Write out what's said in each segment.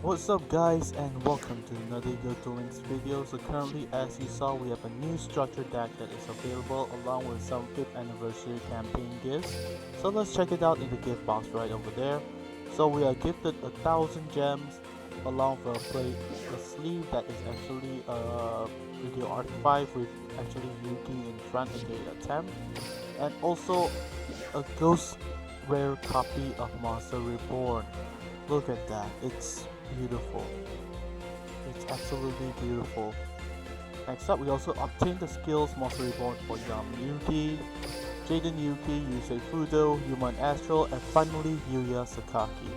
What's up guys, and welcome to another YuGiOh Links video. So currently, as you saw, we have a new structure deck that is available along with some 5th anniversary campaign gifts. So let's check it out in the gift box right over there. So we are gifted 1,000 gems along with a sleeve that is actually a video archive with actually YuGiOh in front in the attempt, and also a ghost rare copy of Monster Reborn. Look at that, it's beautiful. It's absolutely beautiful. Next up, we also obtained the skills Monster Reborn for YuGiOh, Jaden Yuki, Yusei Fudo, Human Astral, and finally Yuya Sakaki.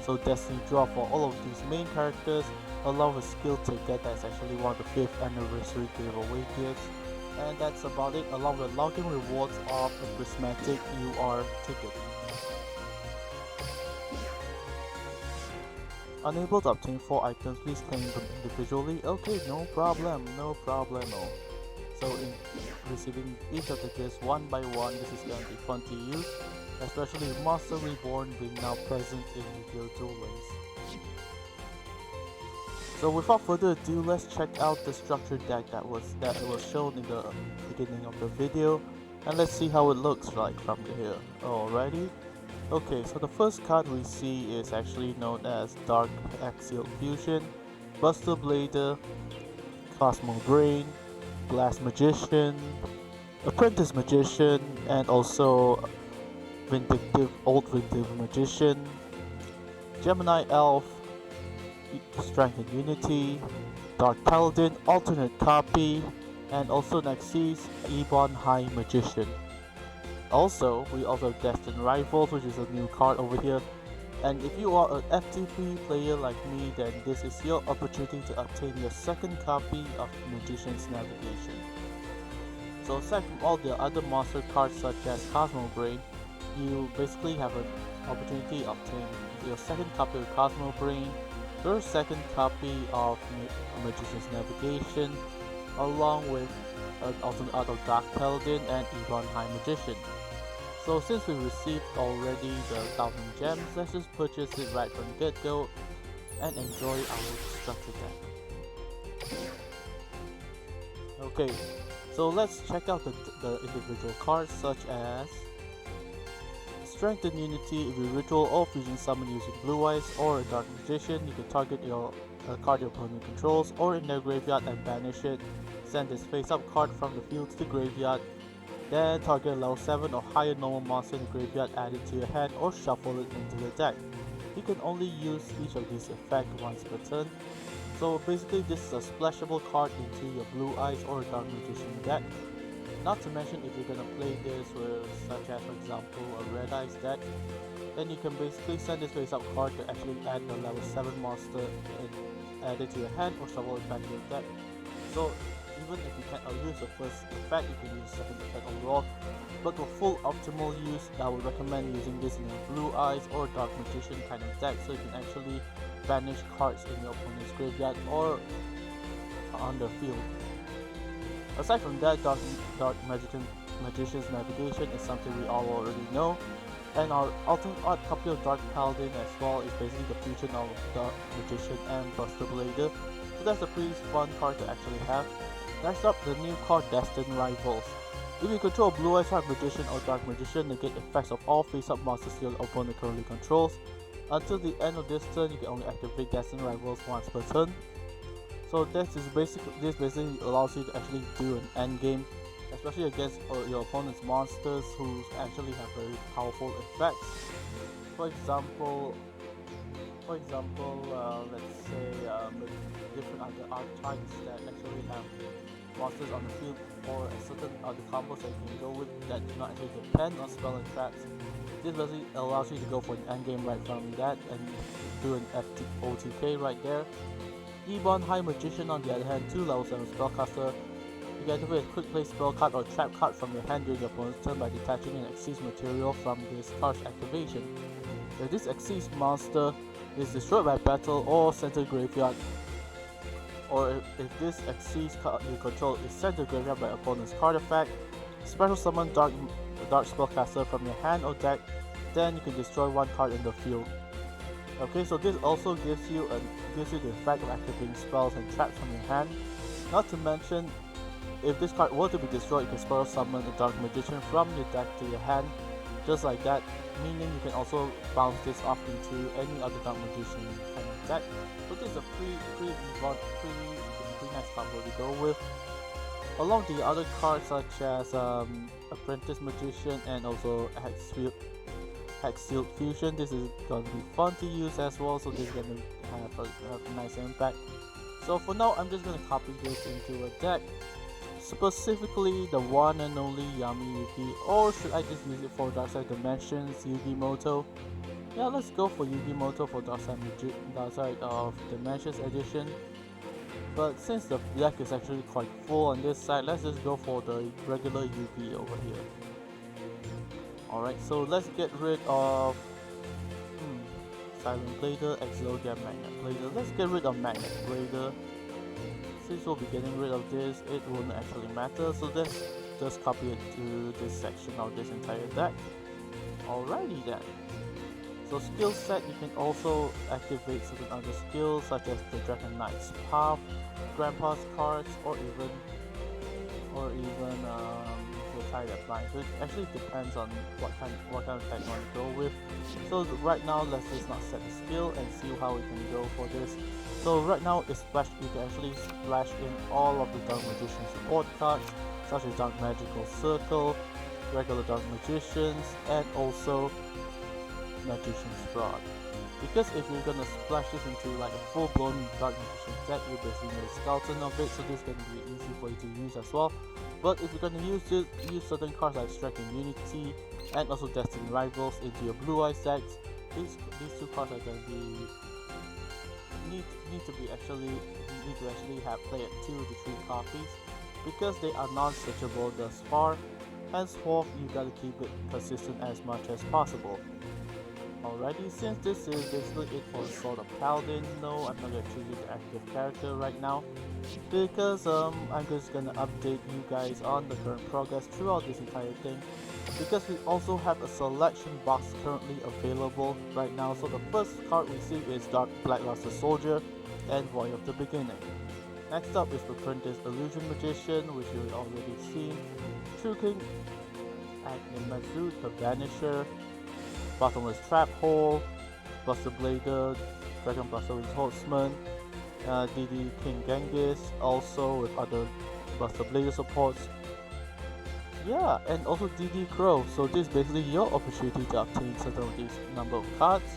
So Destiny Draw for all of these main characters, along with skill ticket that's actually one of the 5th anniversary giveaway gifts. And that's about it, along with login rewards of a prismatic UR ticket. Unable to obtain 4 items, please claim them individually. Okay, no problem, no problemo. So in receiving each of the gifts one by one, this is going to be fun to use, especially Monster Reborn being now present in YuGiOh Duel Links. So without further ado, let's check out the structured deck that was shown in the beginning of the video, and let's see how it looks like from here. Alrighty. Okay, so the first card we see is actually known as Dark Axial Fusion, Buster Blader, Cosmo Brain, Blast Magician, Apprentice Magician, and also Old Vindictive Magician, Gemini Elf, Strength and Unity, Dark Paladin, Alternate Copy, and also next sees Ebon High Magician. Also, we also have Destined Rivals, which is a new card over here. And if you are an FTP player like me, then this is your opportunity to obtain your second copy of Magician's Navigation. So aside from all the other monster cards such as Cosmo Brain, you basically have an opportunity to obtain your second copy of Cosmo Brain, your second copy of Magician's Navigation, along with an alternate art of Dark Paladin and Ebon High Magician. So since we received already the 1,000 gems, let's just purchase it right from the get-go and enjoy our structure deck. Okay, so let's check out the individual cards such as Strength and Unity. If you ritual or fusion summon using Blue Eyes or a Dark Magician, you can target your card your opponent controls or in their graveyard and banish it. Send this face-up card from the field to the graveyard. Then target a level 7 or higher normal monster in the graveyard, add it to your hand or shuffle it into your deck. You can only use each of these effects once per turn. So basically this is a splashable card into your Blue Eyes or Dark Magician deck. Not to mention, if you're gonna play this with such as for example a Red Eyes deck, then you can basically send this face up card to actually add the level 7 monster and add it to your hand or shuffle it back to your deck. So even if you can't use the first effect, you can use the second effect overall. But for full optimal use, I would recommend using this in a Blue Eyes or Dark Magician kind of deck, so you can actually banish cards in your opponent's graveyard or on the field. Aside from that, Dark Magician's Navigation is something we all already know. And our alternate art copy of Dark Paladin as well is basically the fusion of Dark Magician and Buster Blader. So that's a pretty fun card to actually have. Next up, the new card Destined Rivals. If you control Blue Eyes Dark Magician or Dark Magician, negate effects of all face-up monsters your opponent currently controls. Until the end of this turn, you can only activate Destined Rivals once per turn. So this basically allows you to actually do an end game, especially against your opponent's monsters who actually have very powerful effects. For example, let's say different other archetypes that actually have monsters on the field or a certain other combos that you can go with that do not actually depend on spell and traps. This basically allows you to go for an endgame right from that and do an OTK right there. Ebon High Magician on the other hand, 2 level 7 spellcaster. You can activate a quick play spell card or trap card from your hand during your opponent's turn by detaching an Xyz material from this card's activation. If this Xyz monster is destroyed by battle or sent to the graveyard, or if this Xyz card you control is sent to the graveyard by opponent's card effect, special summon Dark Spellcaster from your hand or deck, then you can destroy one card in the field. Okay, so this also gives you the effect of activating spells and traps from your hand. Not to mention, if this card were to be destroyed, you can spell summon a Dark Magician from your deck to your hand, just like that. Meaning you can also bounce this off into any other Dark Magician kind of deck. So this is a pretty nice combo to go with. Along the other cards such as Apprentice Magician and also Hex-Sealed Fusion. This is going to be fun to use as well, so this is going to have a nice impact. So for now, I'm just going to copy this into a deck, specifically the one and only Yami Yugi, or should I just use it for Darkside Dimensions, Yugimoto? Yeah, let's go for Yugimoto for Darkside of Dimensions edition. But since the deck is actually quite full on this side, let's just go for the regular Yugi over here. Alright, so let's get rid of Silent Blader, Exodia, Magnet Blader. Let's get rid of Magnet Blader. Since we'll be getting rid of this, it won't actually matter, so let's just copy it to this section of this entire deck. Alrighty then. So skill set, you can also activate certain other skills such as the Dragon Knight's Path, Grandpa's cards, or even the tie that blinds. So it actually depends on what kind of deck you want to go with. So right now, let's just not set the skill and see how we can go for this. So right now, it's splash. You can actually splash in all of the Dark Magician support cards, such as Dark Magical Circle, regular Dark Magicians, and also Magician's Rod. Because if you're gonna splash this into like a full-blown Dark Magician deck, you basically need a skeleton of it, so this is gonna be easy for you to use as well. But if you're gonna use certain cards like Strike and Unity and also Destiny Rivals into your Blue Eyes decks, these two cards are gonna be need to actually have play at 2 to 3 copies because they are non-switchable thus far. Henceforth, you gotta keep it consistent as much as possible. Alrighty, since this is basically it for the Sword of Paladin, no, I'm not gonna choose the active character right now because I'm just gonna update you guys on the current progress throughout this entire thing, because we also have a selection box currently available right now. So the first card we see is Dark Blackluster Soldier and Void of the Beginning. Next up is Apprentice Illusion Magician, which you've already seen, True King Agnematsu, the Vanisher, Bottomless Trap Hole, Buster Blader, Dragon Buster Reinforcement, DD King Genghis, also with other Buster Blader supports. Yeah, and also DD Crow. So this is basically your opportunity to obtain certain of these number of cards.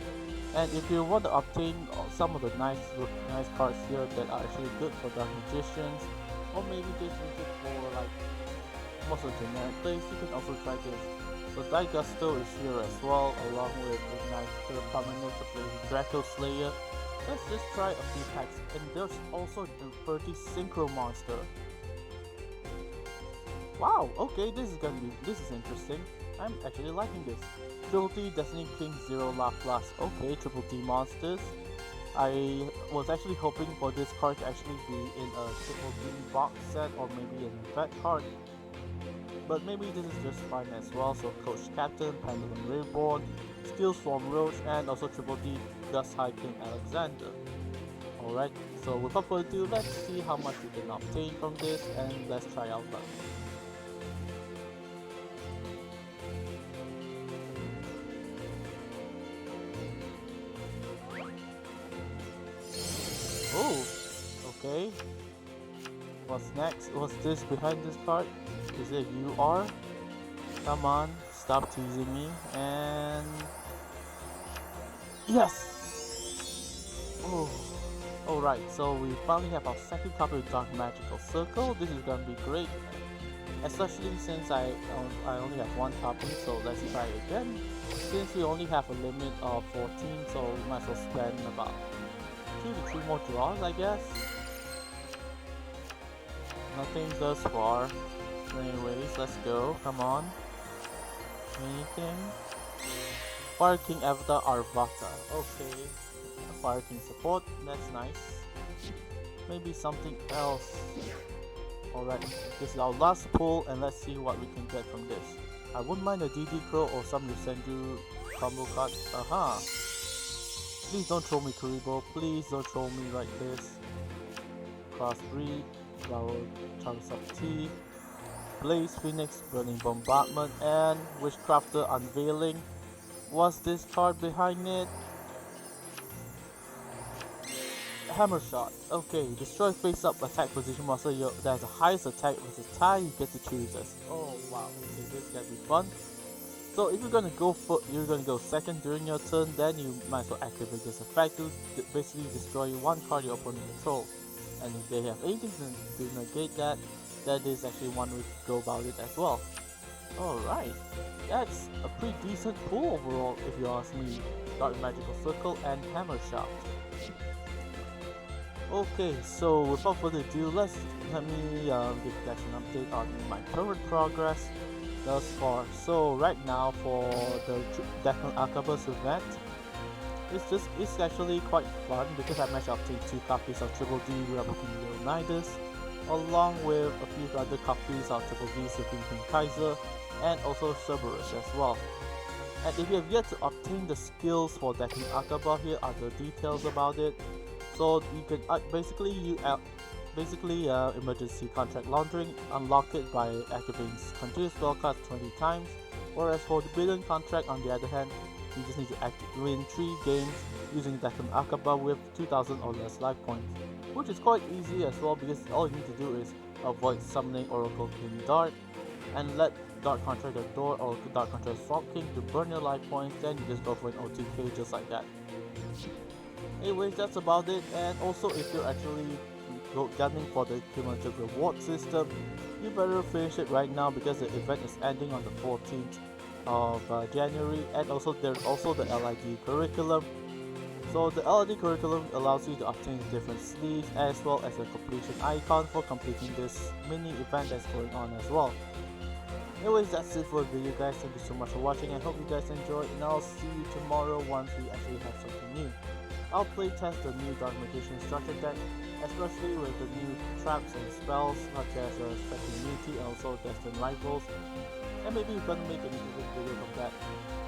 And if you want to obtain some of the nice cards here that are actually good for Dark Magicians, or maybe just use it for like most of the generic plays, you can also try this. So Gusto is here as well, along with Ignite Permanent to play Draco Slayer. Let's just try a few packs, and there's also a 30 Synchro Monster. Wow, okay, this is interesting. I'm actually liking this. Triple D Destiny King Zero Laplace. Okay, Triple D monsters. I was actually hoping for this card to actually be in a Triple D box set or maybe an event card. But maybe this is just fine as well. So Coach Captain, Monster Reborn, Steel Swarm Roach, and also Triple D Gus High King Alexander. Alright, so without further ado, let's see how much we can obtain from this, and let's try out luck. Oh, okay. What's next? What's this behind this card? Is it UR? Come on, stop teasing me. And yes! Oh, alright, so we finally have our second copy of Dark Magical Circle. This is gonna be great, especially since I only have one copy, so let's try again. Since we only have a limit of 14, so we might as well spend about 2 to 3 more draws, I guess. Nothing thus far. Anyways, let's go. Come on. Anything? Fire King Avatar Arvata. Okay. A Fire King support. That's nice. Maybe something else. Alright. This is our last pull, and let's see what we can get from this. I wouldn't mind a DD Crow or some Yusenju combo card. Aha. Please don't troll me, Kuribo. Please don't troll me like this. Crossbreed, Flower, Chunks of Tea, Blaze Phoenix, Burning Bombardment, and Witchcrafter Unveiling. What's this card behind it? Hammer Shot. Okay, destroy face-up attack position monster that has the highest attack versus tie you get to choose as. Oh wow, okay, this is gonna be fun. So if you're gonna go second during your turn, then you might as well activate this effect to basically destroy one card your opponent controls. And if they have anything to negate that, that is actually one way to go about it as well. Alright, that's a pretty decent pull overall if you ask me. Dark Magical Circle and Hammer Shot. Okay, so without further ado, let me give you guys an update on my current progress thus far. So right now for the Deathknell Arquebus event, it's actually quite fun because I managed to obtain 2 copies of Triple D Replican Leonidas, along with a few other copies of Triple D Supreme Kaiser, and also Cerberus as well. And if you have yet to obtain the skills for Deathknell Arquebus, here are the details about it. So you can basically emergency contract laundering, unlock it by activating continuous spell cards 20 times, whereas for the billion contract on the other hand, you just need to win 3 games using Deathknell Arquebus with 2000 or less life points, which is quite easy as well because all you need to do is avoid summoning Oracle King Dart and let Dark Contract the door or Dark Contract Swamp King to burn your life points, then you just go for an OTK just like that. Anyways, that's about it. And also, if you're actually gunning for the cumulative reward system, you better finish it right now because the event is ending on the 14th of January. And also there's also the LID curriculum. So the LID curriculum allows you to obtain different sleeves as well as a completion icon for completing this mini event that's going on as well. Anyways, that's it for the video guys. Thank you so much for watching. I hope you guys enjoyed, and I'll see you tomorrow once we actually have something new. I'll playtest the new Dark Magician structure deck, especially with the new traps and spells such as Spectre Immunity and also Destined Rivals, and maybe we're gonna make an individual video from that.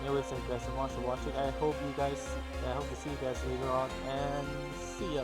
Anyways, thank you guys so much for watching. I hope to see you guys later on, and see ya!